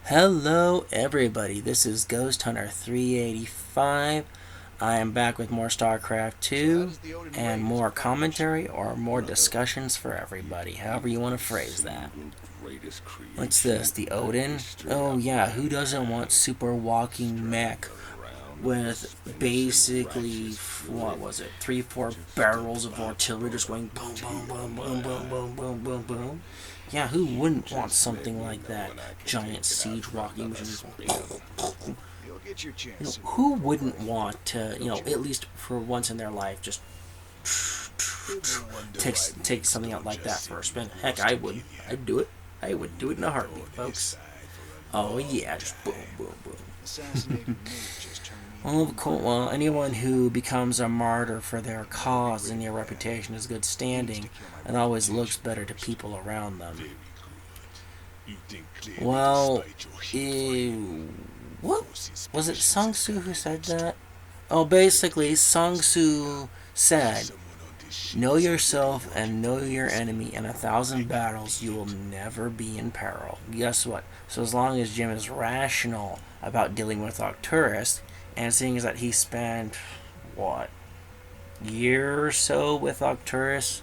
Hello everybody, this is Ghost Hunter 385. I am back with more StarCraft 2 and more commentary or more discussions for everybody, however you want to phrase that. What's this, the Odin? Oh yeah, who doesn't want super walking mech with basically, what was it, 3-4 barrels of artillery just going boom, boom, boom, boom, boom, boom, boom, boom, boom. Yeah, who wouldn't want something like that? Giant siege walking machine. Who wouldn't want to, at least for once in their life, just take something out like that for a spin? Heck, I would. I'd do it. I would do it in a heartbeat, folks. Oh yeah, just boom, boom, boom. Well, anyone who becomes a martyr for their cause and their reputation is good standing, it always looks better to people around them. Well, what was it? Sung Tzu who said that? Oh, basically, Sung Tzu said, "Know yourself and know your enemy. In 1,000 battles, you will never be in peril." Guess what? So as long as Jim is rational about dealing with Arcturus, and seeing as that he spent, what, year or so with Arcturus,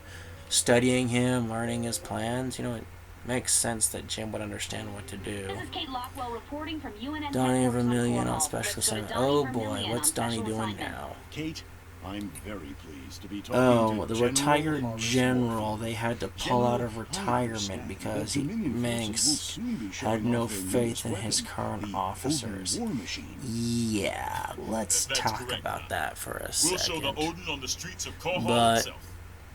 studying him, learning his plans, it makes sense that Jim would understand what to do. This is Kate Lockwell reporting from UNN Donnie Headquarters Vermillion on Let's special go to assignment. Donnie Oh boy, Vermillion what's on Donnie special doing assignment. now? Kate, I'm very pleased to be talking Oh, to the General retired Horace general. Morphy. They had to pull General, out of I retirement understand because that Dominion forces will Manx soon be had showing no off their faith newest in his weapon, current the officers. Odin War Machine. Yeah, let's That's talk correct, about Doc. that for a We'll show the second. Odin on the streets of Core Hall But itself.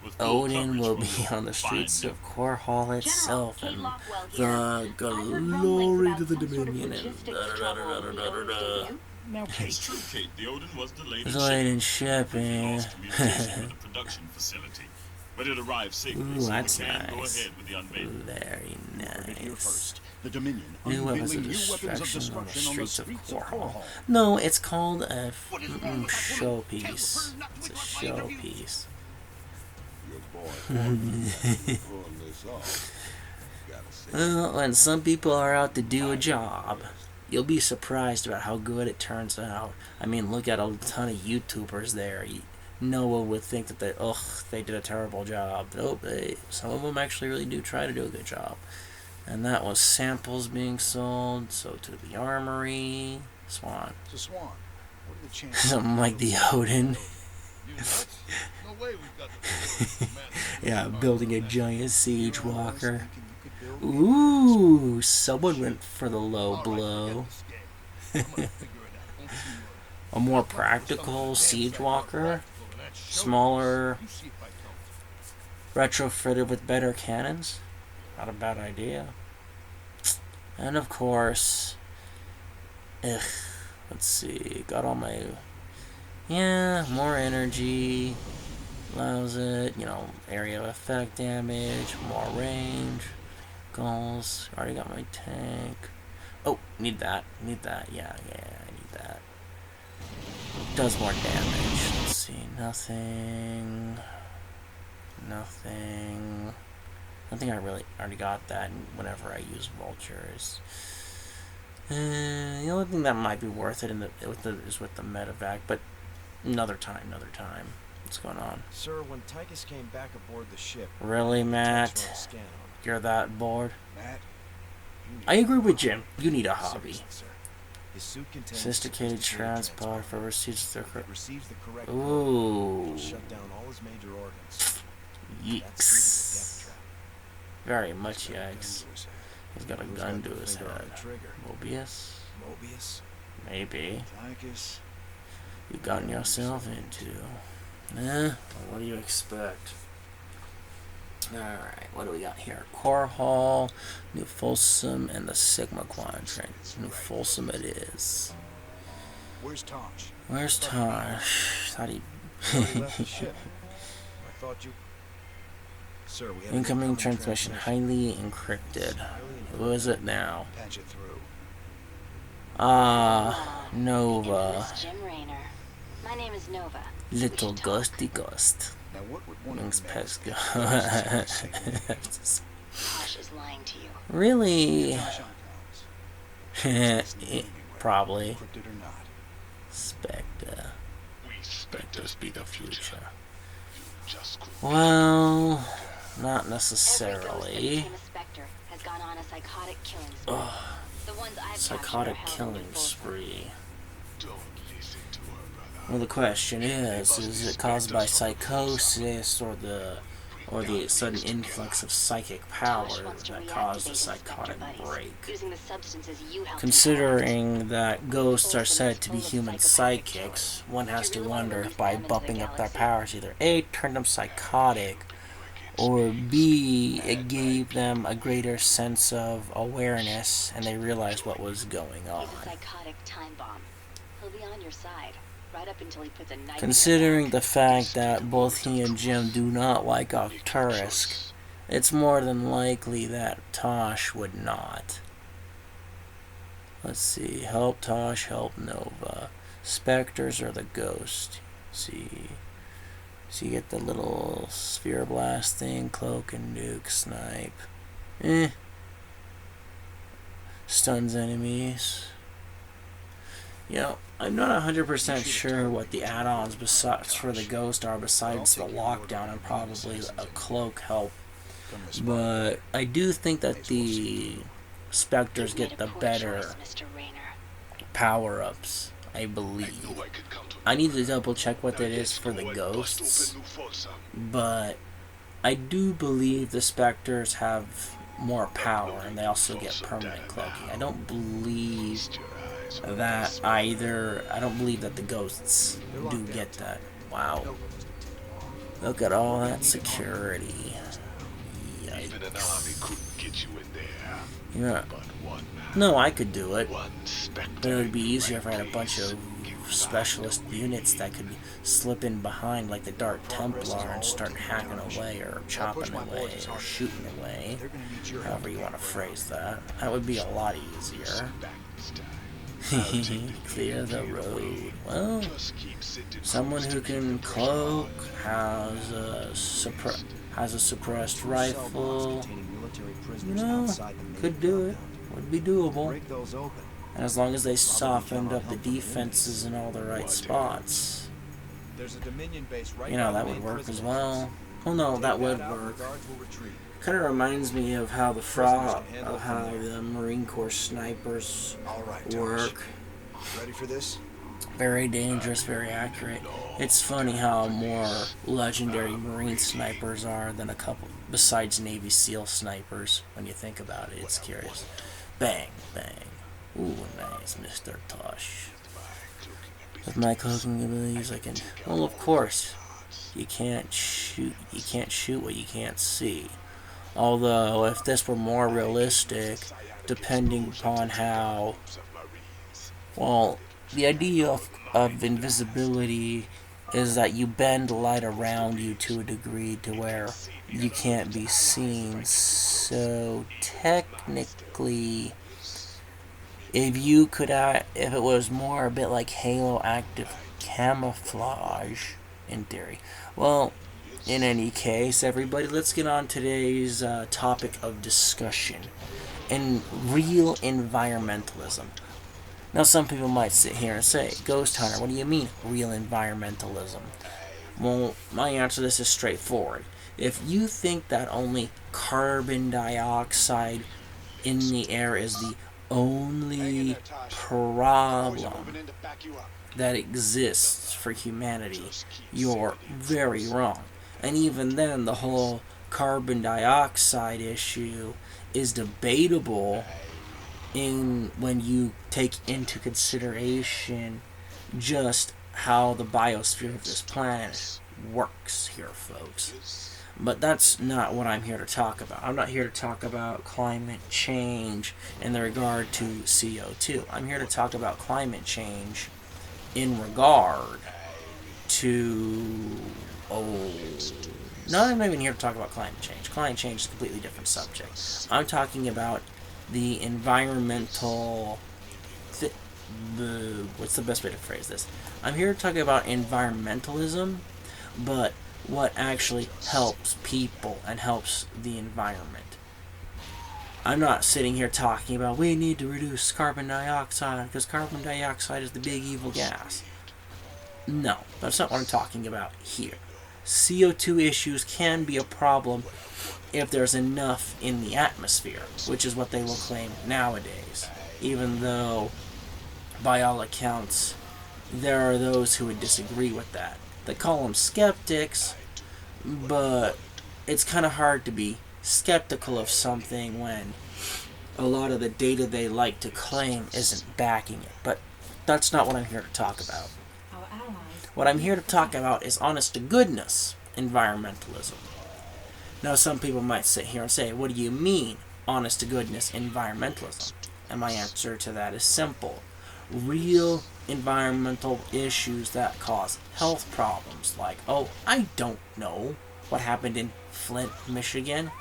With full Odin coverage will from be your on the streets fine of Core Hall General, itself, Kate and Lockwell here. the I've heard rumblings glory about to the some sort of Dominion and logistics trouble at the Odin Stadium. Now, It's Kate, true, Kate. The Odin was delayed in delayed in shipping. We shipping. lost communication with the production facility, but it arrived safely, Ooh, so we that's can go nice. ahead with the unveiling. Very heard it here nice. first. The Dominion New weapons of unveiling new weapons of destruction on the destruction on the streets of Core Core Hall. Hall. No, it's called a showpiece. It's a showpiece. Well, when some people are out to do a job, you'll be surprised about how good it turns out. I mean, look at a ton of YouTubers there. No one would think that they did a terrible job. Nope, some of them actually really do try to do a good job. And that was samples being sold, so to the armory, Swan. It's a swan. What are the chances? Something like the Odin. No way we've got the Yeah, building a giant siege walker. Ooh, someone went for the low blow. A more practical siege walker, smaller, retrofitted with better cannons. Not a bad idea. And of course, let's see, got all my, more energy, allows it, area of effect damage, more range, goals, already got my tank. Oh, need that, yeah, I need that. Does more damage, let's see, nothing, I think I really already got that whenever I use vultures. The only thing that might be worth it is with the medevac, but another time. What's going on? Sir, when Tychus came back aboard the ship, Really, Matt? Tychus ran a scan on him. You're that bored? Matt, I agree with Jim. You need a hobby. Seriously, sir. His suit contains Sophisticated transport for receipts. If it receives the correct code, Ooh. it'll shut down all his major organs. That's due to the Yikes. death trap. Very much yikes. He's got a Who's gun got to the his finger on head. the trigger? Mobius? Mobius? Maybe. Tychus. You've gotten yourself into. What do you expect? Alright, what do we got here? Core Hall, New Folsom, and the Sigma Quadrant. New Folsom it is. Where's Tosh? Where's Tosh? Thought he... He left the ship. I thought you... Sir, we have an Incoming transmission, highly encrypted. Who is it now? Patch it through. Nova. This is Jim Raynor. My name is Nova. Little ghosty ghost. Now what would one Wings of you men Pesco. Tosh is lying to you. Really? Tosh on Probably. Encrypted or not. Spectre. We specters be the future. You just could Well, not Every ghost that necessarily. became a specter has gone on a psychotic killing spree. The ones I've Psychotic captured are held killing under full spree. don't listen to her, brother. Well, the question is it caused by psychosis or the sudden influx of psychic power Tosh wants to that reactivate caused a his specter psychotic buddies, break? using the substances you helped Considering that ghosts are Olsen said is to be full of human psychopathic psychics, killers. one has Do to you really wanna wonder release if by them into the bumping up their galaxy? powers, either A, turned them psychotic, or B, it gave them a greater sense of awareness and they realized what was going on. He's a psychotic time bomb. He'll be on your side, right up until he puts a knife in your Considering back. the fact that both he and Jim do not like Arcturus, it's more than likely that Tosh would not. Let's see. Help Tosh, help Nova. Spectres or the ghost. Let's see. So you get the little sphere blast thing, cloak and nuke, snipe. Stuns enemies. You know, I'm not 100% sure what the add-ons besides for the ghost are besides the lockdown and probably a cloak help. Come this way. But I do think that the specters You've made get a the poor better choice, Mr. Rayner. power-ups, I I believe. know I could count on I you. need to double check what Now that is let's for go the and bust ghosts, open New Forza. but I do believe the specters have more power and they also get permanent cloaking. I don't believe Feast your eyes on that this. either. I don't believe that the ghosts do get that. Wow. Nova must have taken Look at all that security. Even an Yikes. army couldn't get you in there. Yeah. But one man, No, I could do it. one specter. But it would be in the easier if I right had a bunch place. of Get specialist behind the units wheel. that could slip in behind, like the Dark Templar, and start hacking away, or chopping away, or shooting away. They're gonna need your However you want to phrase that. That would be a lot easier. Back this time. I'll take the Clear the clear road. away. Well, Just keep sitting someone close who to keep can the pressure cloak, on. has a suppressed Cell rifle. blocks containing military You prisoners know, outside the main could do it. compound. Would be doable. Break those open. And as long as they softened up the defenses in all the right spots, There's a Dominion base right you know, by the that main would work as prison well. entrance. Oh no, Take that would out, work. the guards will retreat. Kind of reminds me of how the Prisoners the Marine Corps snipers All right, Tosh. work. Ready for this? Very dangerous, very accurate. It's funny how more legendary Marine snipers are than a couple, besides Navy SEAL snipers, when you think about it. It's curious. Bang, bang. Ooh, nice, Mr. Tosh. With my cloaking abilities, I can... Well, of course, you can't shoot what you can't see. Although, if this were more realistic, depending upon how... Well, the idea of invisibility is that you bend light around you to a degree to where you can't be seen. So technically, if it was more a bit like Halo active camouflage, in theory. Well, in any case, everybody, let's get on today's topic of discussion. In real environmentalism. Now, some people might sit here and say, Ghost Hunter, what do you mean, real environmentalism? Well, my answer to this is straightforward. If you think that only carbon dioxide in the air is the only problem that exists for humanity, you're very wrong. And even then, the whole carbon dioxide issue is debatable when you take into consideration just how the biosphere of this planet works here, folks. But that's not what I'm here to talk about. I'm not here to talk about climate change in the regard to CO2. I'm here to talk about climate change in regard to... No, I'm not even here to talk about climate change. Climate change is a completely different subject. I'm talking about the environmental... what's the best way to phrase this? I'm here to talk about environmentalism, but what actually helps people and helps the environment. I'm not sitting here talking about we need to reduce carbon dioxide because carbon dioxide is the big evil gas. No, that's not what I'm talking about here. CO2 issues can be a problem if there's enough in the atmosphere, which is what they will claim nowadays. Even though, by all accounts, there are those who would disagree with that. They call them skeptics, but it's kind of hard to be skeptical of something when a lot of the data they like to claim isn't backing it. But that's not what I'm here to talk about. What I'm here to talk about is honest to goodness environmentalism. Now, some people might sit here and say, what do you mean, honest to goodness environmentalism? And my answer to that is simple. Real environmental issues that cause health problems, like, I don't know what happened in Flint, Michigan,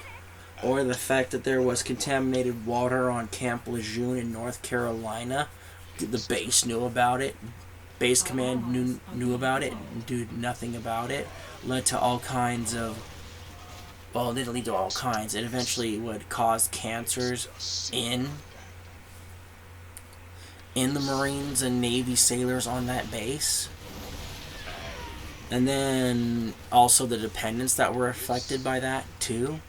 or the fact that there was contaminated water on Camp Lejeune in North Carolina. The base knew about it. Base command knew about it, did nothing about it. Led to all kinds of, well, it didn't lead to all kinds. It eventually would cause cancers in the Marines and Navy sailors on that base. And then also the dependents that were affected by that too.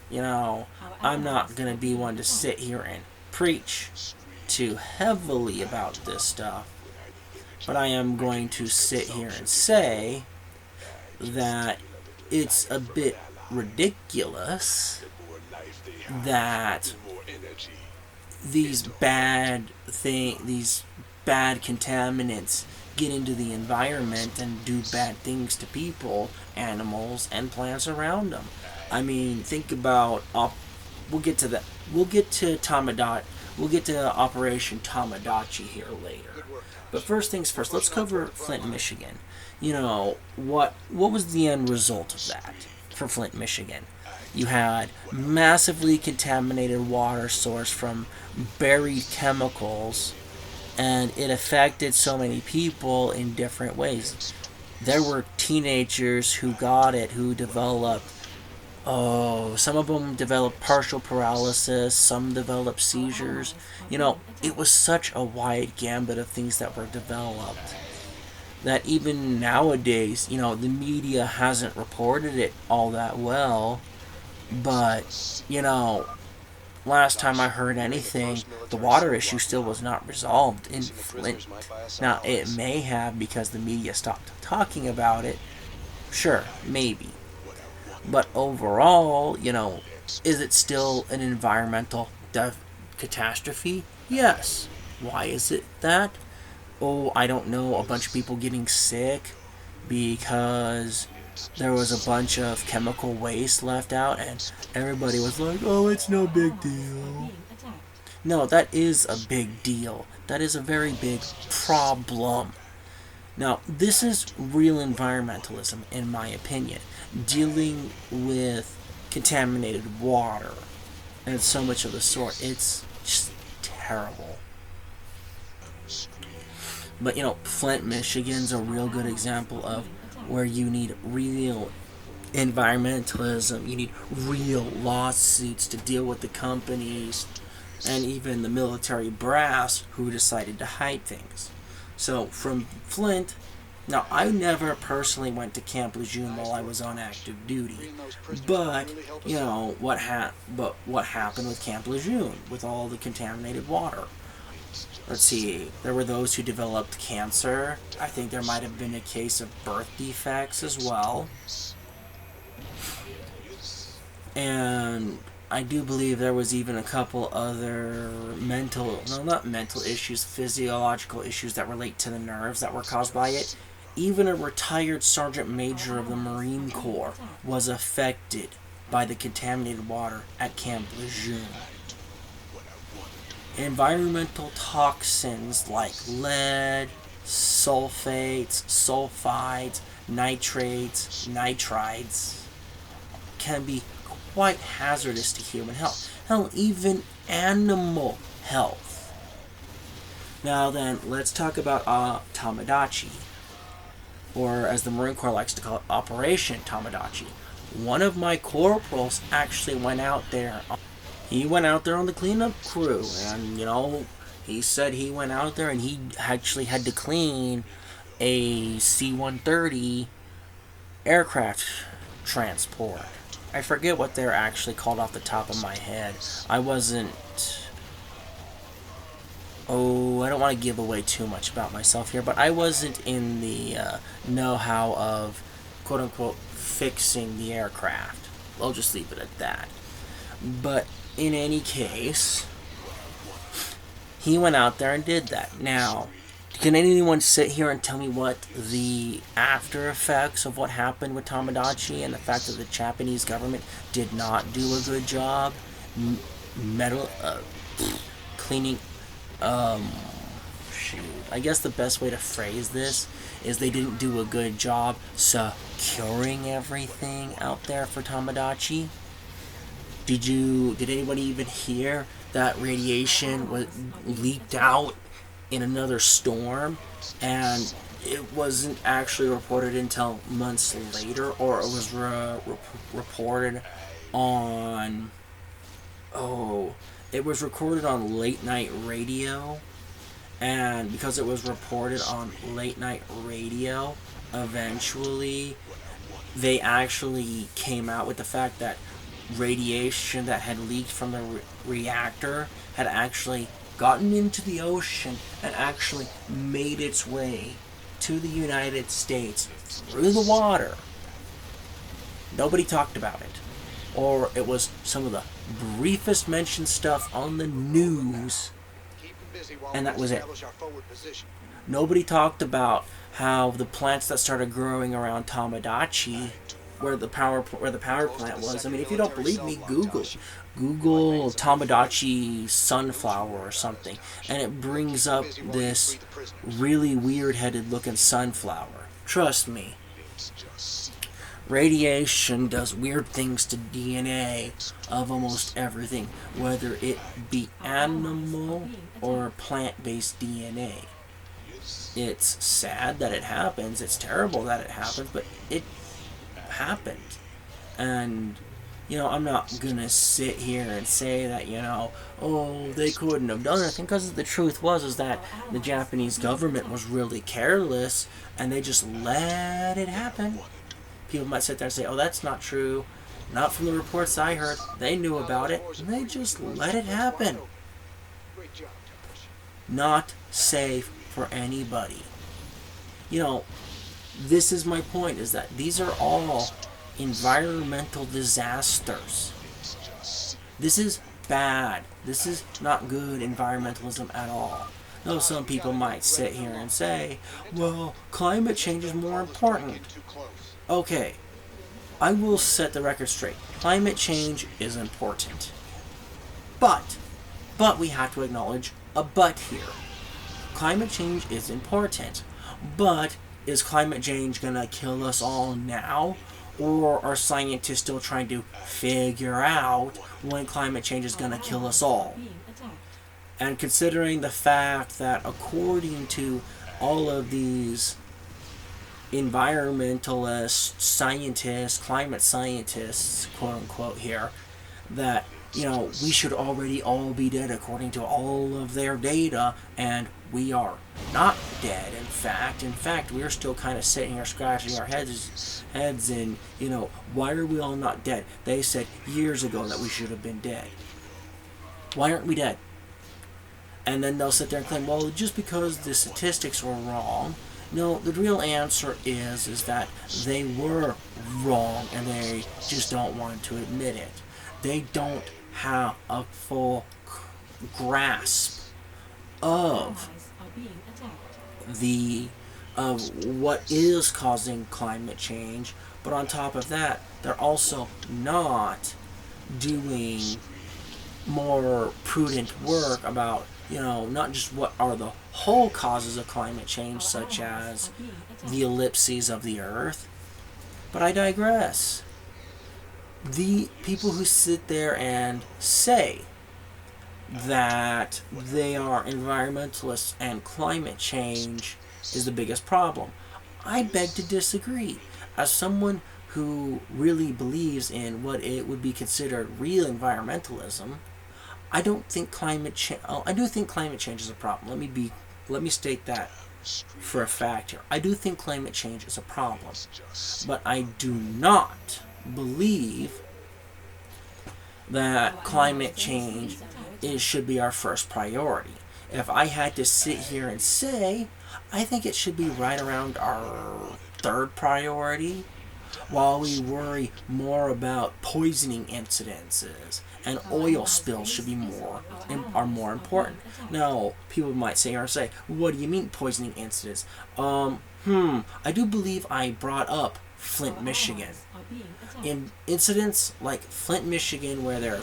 You know, I'm not going to be one to sit here and preach too heavily about this stuff. But I am going to sit here and say that it's a bit ridiculous that these bad contaminants get into the environment and do bad things to people, animals, and plants around them. I mean, think about we'll get to Operation Tamagotchi here later. But first things first, let's cover Flint, Michigan. You know, what was the end result of that for Flint, Michigan? You had massively contaminated water source from buried chemicals, and it affected so many people in different ways. There were teenagers who got it, who developed, some of them developed partial paralysis, some developed seizures. You know, it was such a wide gambit of things that were developed that even nowadays, you know, the media hasn't reported it all that well. But, you know, last time I heard anything, the water issue still was not resolved in Flint. Now, it may have because the media stopped talking about it. Sure, maybe. But overall, you know, is it still an environmental catastrophe? Yes. Why is it that? I don't know, a bunch of people getting sick because there was a bunch of chemical waste left out and everybody was like, it's no big deal. No, that is a big deal. That is a very big problem. Now, this is real environmentalism, in my opinion. Dealing with contaminated water and so much of the sort. It's just terrible. But, you know, Flint, Michigan's a real good example of where you need real environmentalism. You need real lawsuits to deal with the companies and even the military brass who decided to hide things. So, from Flint, now I never personally went to Camp Lejeune while I was on active duty. But, you know, what happened with Camp Lejeune with all the contaminated water? Let's see, there were those who developed cancer. I think there might have been a case of birth defects as well. And I do believe there was even a couple other physiological issues that relate to the nerves that were caused by it. Even a retired sergeant major of the Marine Corps was affected by the contaminated water at Camp Lejeune. Environmental toxins like lead, sulfates, sulfides, nitrates, nitrides can be quite hazardous to human health. Hell, even animal health. Now then, let's talk about Tamagotchi, or as the Marine Corps likes to call it, Operation Tamagotchi. One of my corporals actually went out there He went out there on the cleanup crew, and he said he went out there and he actually had to clean a C-130 aircraft transport. I forget what they're actually called off the top of my head. I wasn't... Oh, I don't want to give away too much about myself here, but I wasn't in the know-how of, quote-unquote, fixing the aircraft. I'll just leave it at that. But in any case, he went out there and did that. Now, can anyone sit here and tell me what the after effects of what happened with Tomodachi and the fact that the Japanese government did not do a good job cleaning? Shoot. I guess the best way to phrase this is they didn't do a good job securing everything out there for Tomodachi. Did anybody even hear that radiation was leaked out in another storm, and it wasn't actually reported until months later, or it was reported on... Oh, it was recorded on late night radio, and because it was reported on late night radio, eventually they actually came out with the fact that radiation that had leaked from the reactor had actually gotten into the ocean and actually made its way to the United States through the water. Nobody talked about it. Or it was some of the briefest mentioned stuff on the news, and that was it. Nobody talked about how the plants that started growing around Tomodachi, where the power plant was. I mean, if you don't believe me, Google Tomodachi sunflower or something, and it brings up this really weird-headed looking sunflower. Trust me. Radiation does weird things to DNA of almost everything, whether it be animal or plant-based DNA. It's sad that it happens, it's terrible that it happens, but it happened. And, I'm not gonna sit here and say that, oh, they couldn't have done anything, because the truth is that the Japanese government was really careless, and they just let it happen. People might sit there and say, oh, that's not true. Not from the reports I heard. They knew about it, and they just let it happen. Not safe for anybody. This is my point, is that these are all environmental disasters. This is bad. This is not good environmentalism at all. Though some people might sit here and say, well, climate change is more important. Okay, I will set the record straight. Climate change is important. But we have to acknowledge a but here. Climate change is important, but is climate change gonna kill us all now? Or are scientists still trying to figure out when climate change is gonna kill us all? And considering the fact that according to all of these environmentalist scientists, climate scientists, quote unquote here, that we should already all be dead according to all of their data, and we are not dead. In fact, we're still kind of sitting here scratching our heads and why are we all not dead? They said years ago that we should have been dead. Why aren't we dead? And then they'll sit there and claim, well, just because the statistics were wrong. No, the real answer is that they were wrong, and they just don't want to admit it. They don't have a full grasp of what is causing climate change, but on top of that, they're also not doing more prudent work about not just what are the whole causes of climate change, such as the ellipses of the Earth. But I digress. The people who sit there and say that they are environmentalists and climate change is the biggest problem, I beg to disagree. As someone who really believes in what it would be considered real environmentalism, I don't think climate change. I do think climate change is a problem. Let me state that for a fact here. I do think climate change is a problem, but I do not believe that climate change should be our first priority. If I had to sit here and say, I think it should be right around our third priority, while we worry more about poisoning incidences and oil spills should be more important. Now, people might say, what do you mean poisoning incidents? I do believe I brought up Flint, Michigan. In incidents like Flint, Michigan, where there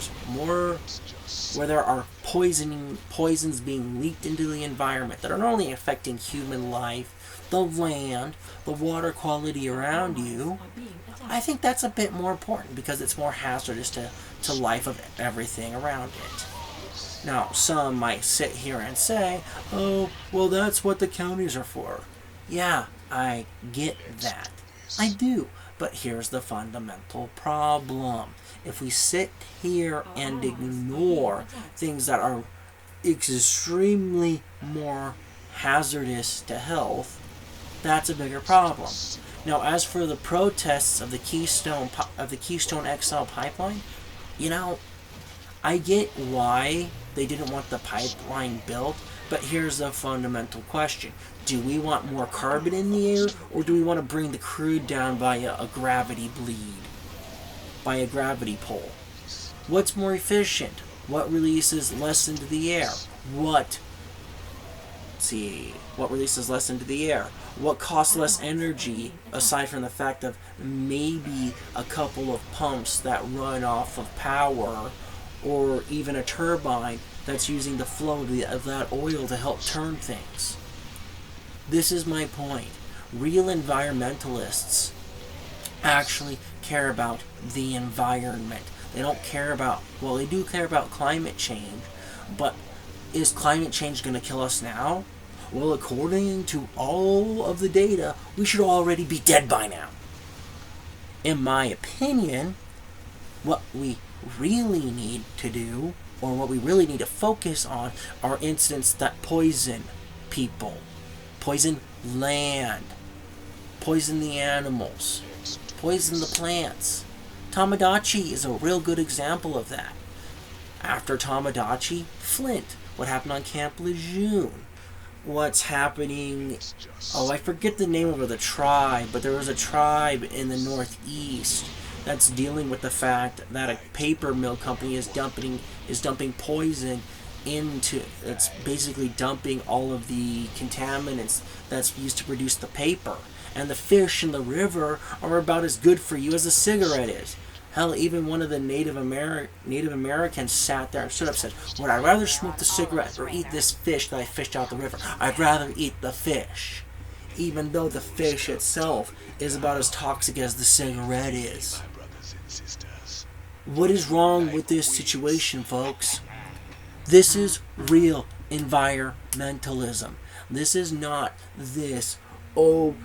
are poisons being leaked into the environment that are not only affecting human life, the land, the water quality around you, I think that's a bit more important because it's more hazardous to life of everything around it. Now, some might sit here and say, oh, well, that's what the counties are for. Yeah, I get that. I do. But here's the fundamental problem. If we sit here and ignore things that are extremely more hazardous to health, that's a bigger problem. Now, as for the protests of the Keystone XL pipeline, I get why they didn't want the pipeline built, but here's the fundamental question. Do we want more carbon in the air, or do we want to bring the crude down via a gravity bleed? By a gravity pull? What's more efficient? What releases less into the air? What releases less into the air? What costs less energy, aside from the fact of maybe a couple of pumps that run off of power, or even a turbine that's using the flow of that oil to help turn things? This is my point. Real environmentalists actually care about the environment. They don't care about, they do care about climate change, but is climate change going to kill us now? Well, according to all of the data, we should already be dead by now. In my opinion, what we really need to do, or what we really need to focus on, are incidents that poison people, poison land, poison the animals, poison the plants. Tomodachi is a real good example of that. After Tomodachi, Flint. What happened on Camp Lejeune? What's happening? Oh, I forget the name of the tribe, but there was a tribe in the Northeast that's dealing with the fact that a paper mill company is dumping poison into, it's basically dumping all of the contaminants that's used to produce the paper. And the fish in the river are about as good for you as a cigarette is. Hell, even one of the Native Americans sat there and stood up and said, would I rather smoke the cigarette or eat this fish that I fished out the river? I'd rather eat the fish. Even though the fish itself is about as toxic as the cigarette is. What is wrong with this situation, folks? This is real environmentalism. This is not this, but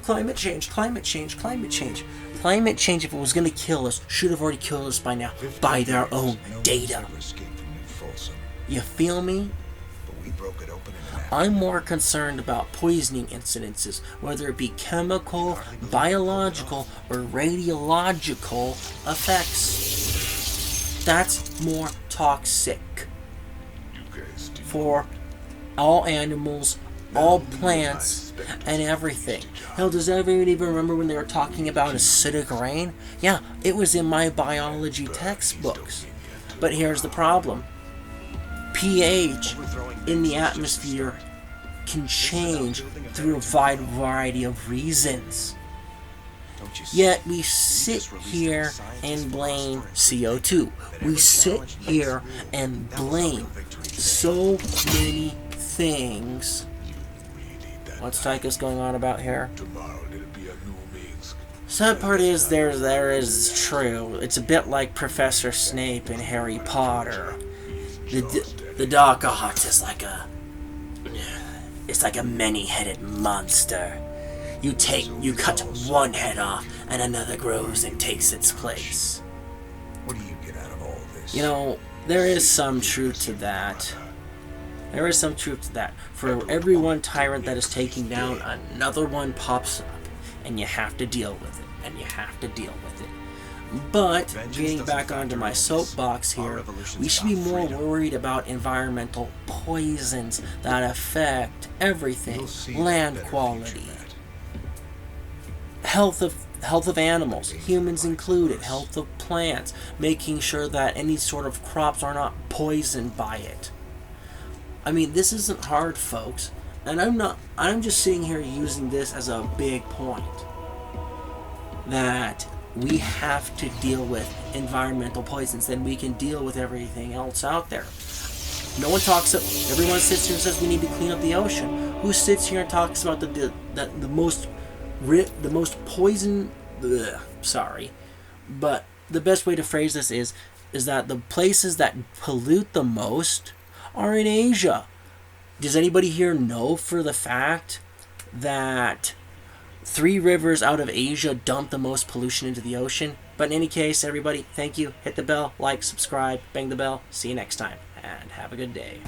climate change. Climate change, if it was going to kill us, should have already killed us by now, by their own data. You feel me? I'm more concerned about poisoning incidences, whether it be chemical, biological, or radiological effects. That's more toxic for all animals, all plants, and everything. Hell, does everyone even remember when they were talking about acidic rain? Yeah, it was in my biology textbooks. But here's the problem. pH in the atmosphere can change through a wide variety of reasons. Yet we sit here and blame CO2. We sit here and blame so many things. What's Tychus going on about here? Sad part is there is true. It's a bit like Professor Snape in Harry Potter. The Dark Arts is like a many-headed monster. You cut one head off and another grows and takes its place. What do you get out of all this? there is some truth to that. There is some truth to that. For every one tyrant that is taken down, another one pops up, and you have to deal with it, and you have to deal with it. But, getting back onto my soapbox here, we should be more worried about environmental poisons that affect everything. Land quality, health of animals, humans included, health of plants, making sure that any sort of crops are not poisoned by it. I mean, this isn't hard, folks, and I'm just sitting here using this as a big point that we have to deal with environmental poisons, then we can deal with everything else out there. No one talks. Everyone sits here and says we need to clean up the ocean. Who sits here and talks about the most poison? Sorry, but the best way to phrase this is that the places that pollute the most are in Asia. Does anybody here know for the fact that 3 rivers out of Asia dump the most pollution into the ocean? But in any case, everybody, thank you. Hit the bell, like, subscribe, bang the bell. See you next time, and have a good day.